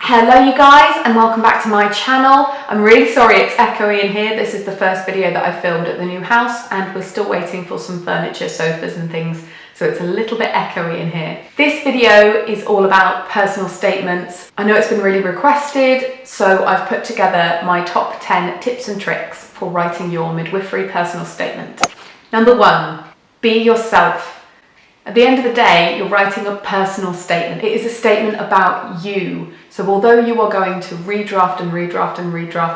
Hello you guys and welcome back to my channel. I'm really sorry it's echoey in here. This is the first video that I filmed at the new house and we're still waiting for some furniture, sofas and things, so it's a little bit echoey in here. This video is all about personal statements. I know it's been really requested, so I've put together my top 10 tips and tricks for writing your midwifery personal statement. Number 1, be yourself. At the end of the day, you're writing a personal statement. It is a statement about you. So although you are going to redraft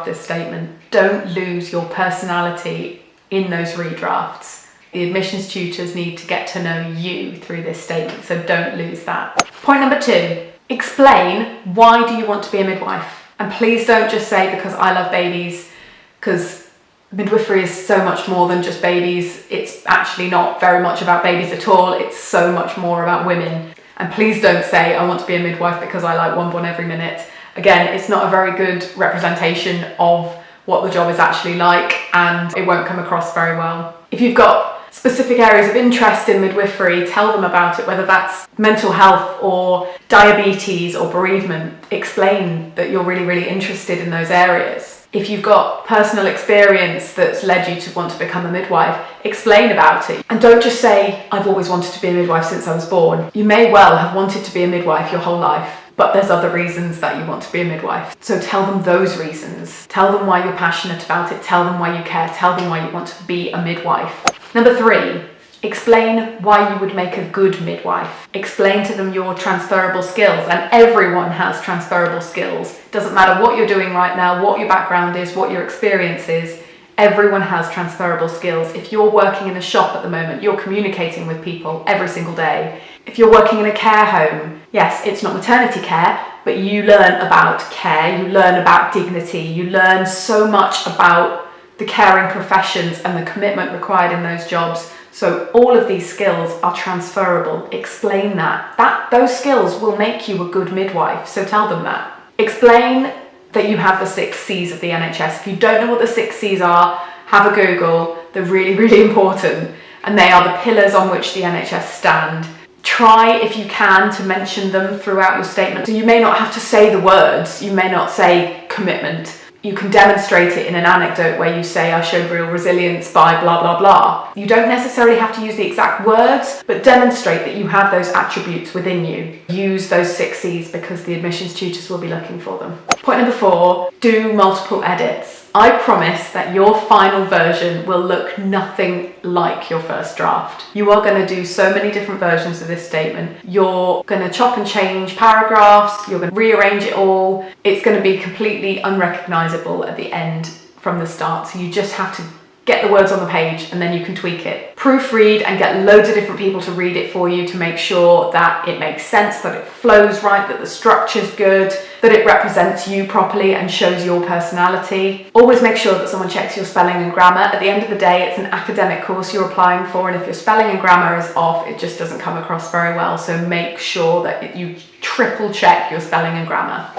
this statement, don't lose your personality in those redrafts. The admissions tutors need to get to know you through this statement, so don't lose that. Point number 2, explain why do you want to be a midwife? And please don't just say because I love babies, because midwifery is so much more than just babies. It's actually not very much about babies at all. It's so much more about women. And please don't say I want to be a midwife because I like one born every minute. Again, it's not a very good representation of what the job is actually like and it won't come across very well. If you've got specific areas of interest in midwifery, tell them about it, whether that's mental health or diabetes or bereavement. Explain that you're really interested in those areas. If you've got personal experience that's led you to want to become a midwife, explain about it. And don't just say, I've always wanted to be a midwife since I was born. You may well have wanted to be a midwife your whole life, but there's other reasons that you want to be a midwife. So tell them those reasons. Tell them why you're passionate about it. Tell them why you care. Tell them why you want to be a midwife. Number 3, explain why you would make a good midwife. Explain to them your transferable skills, and everyone has transferable skills. Doesn't matter what you're doing right now, what your background is, what your experience is, everyone has transferable skills. If you're working in a shop at the moment, you're communicating with people every single day. If you're working in a care home, yes, it's not maternity care, but you learn about care, you learn about dignity, you learn so much about the caring professions and the commitment required in those jobs. So all of these skills are transferable. Explain that. Those skills will make you a good midwife, so tell them that. Explain that you have the 6 C's of the NHS. If you don't know what the 6 C's are, have a Google. They're really important, and they are the pillars on which the NHS stand. Try, if you can, to mention them throughout your statement. So you may not have to say the words. You may not say commitment. You can demonstrate it in an anecdote where you say, I showed real resilience by blah, blah, blah. You don't necessarily have to use the exact words, but demonstrate that you have those attributes within you. Use those 6 C's because the admissions tutors will be looking for them. Point number 4, do multiple edits. I promise that your final version will look nothing like your first draft. You are going to do so many different versions of this statement. You're going to chop and change paragraphs, you're going to rearrange it all. It's going to be completely unrecognizable at the end from the start. So you just have to get the words on the page and then you can tweak it. Proofread and get loads of different people to read it for you to make sure that it makes sense, that it flows right, that the structure's good, that it represents you properly and shows your personality. Always make sure that someone checks your spelling and grammar. At the end of the day, it's an academic course you're applying for, and if your spelling and grammar is off, it just doesn't come across very well. So make sure that you triple check your spelling and grammar.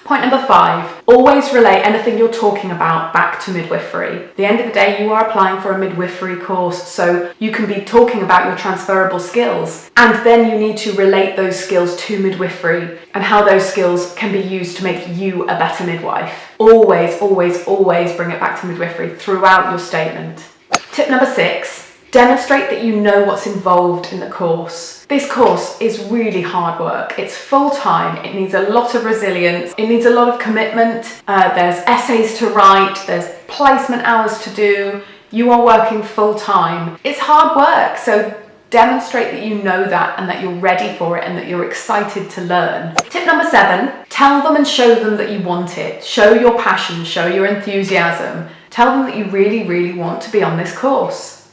Point number 5, always relate anything you're talking about back to midwifery. At the end of the day, you are applying for a midwifery course, so you can be talking about your transferable skills, and then you need to relate those skills to midwifery and how those skills can be used to make you a better midwife. Always bring it back to midwifery throughout your statement. Tip number 6, demonstrate that you know what's involved in the course. This course is really hard work. It's full-time. It needs a lot of resilience. It needs a lot of commitment. There's essays to write. There's placement hours to do. You are working full-time. It's hard work, so demonstrate that you know that and that you're ready for it and that you're excited to learn. Tip number 7, tell them and show them that you want it. Show your passion, show your enthusiasm. Tell them that you really want to be on this course.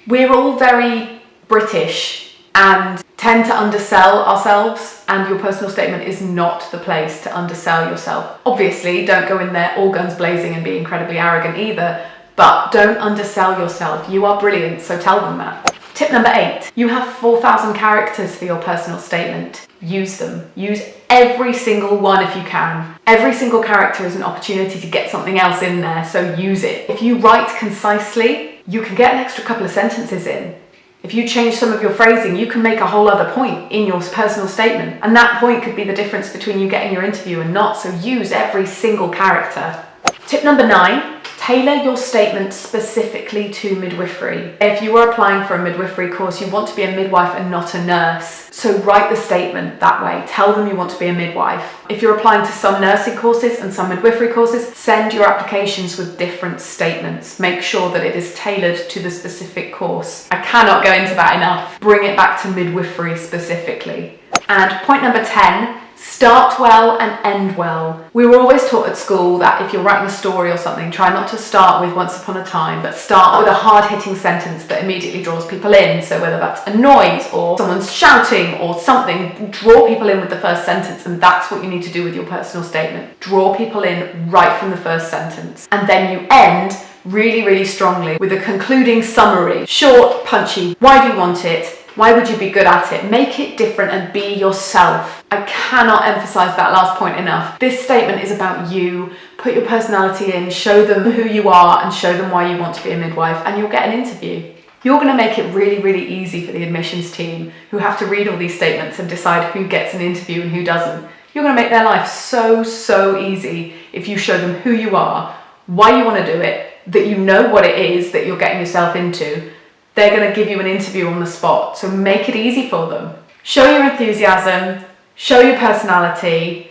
We're all very British and tend to undersell ourselves, and your personal statement is not the place to undersell yourself. Obviously, don't go in there all guns blazing and be incredibly arrogant either, but don't undersell yourself. You are brilliant, so tell them that. Tip number 8, you have 4,000 characters for your personal statement. Use them. Use every single one if you can. Every single character is an opportunity to get something else in there, so use it. If you write concisely, you can get an extra couple of sentences in. If you change some of your phrasing, you can make a whole other point in your personal statement. And that point could be the difference between you getting your interview and not. So use every single character. Tip number 9, tailor your statement specifically to midwifery. If you are applying for a midwifery course, you want to be a midwife and not a nurse. So write the statement that way. Tell them you want to be a midwife. If you're applying to some nursing courses and some midwifery courses, send your applications with different statements. Make sure that it is tailored to the specific course. I cannot go into that enough. Bring it back to midwifery specifically. And point number 10, start well and end well. We were always taught at school that if you're writing a story or something, try not to start with once upon a time, but start with a hard-hitting sentence that immediately draws people in. So whether that's a noise or someone's shouting or something, draw people in with the first sentence, and that's what you need to do with your personal statement. Draw people in right from the first sentence. And then you end really, really strongly with a concluding summary. Short, punchy. Why do you want it? Why would you be good at it? Make it different and be yourself. I cannot emphasize that last point enough. This statement is about you. Put your personality in, show them who you are and show them why you want to be a midwife, and you'll get an interview. You're going to make it really, really easy for the admissions team who have to read all these statements and decide who gets an interview and who doesn't. You're going to make their life so easy if you show them who you are, why you want to do it, that you know what it is that you're getting yourself into. They're going to give you an interview on the spot, so make it easy for them. Show your enthusiasm, show your personality,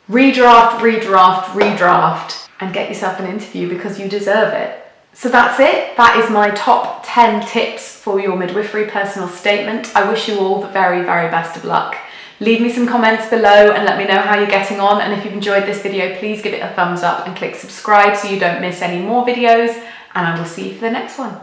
redraft, and get yourself an interview because you deserve it. So that's it. That is my top 10 tips for your midwifery personal statement. I wish you all the very, very best of luck. Leave me some comments below and let me know how you're getting on. And if you've enjoyed this video, please give it a thumbs up and click subscribe so you don't miss any more videos. And I will see you for the next one.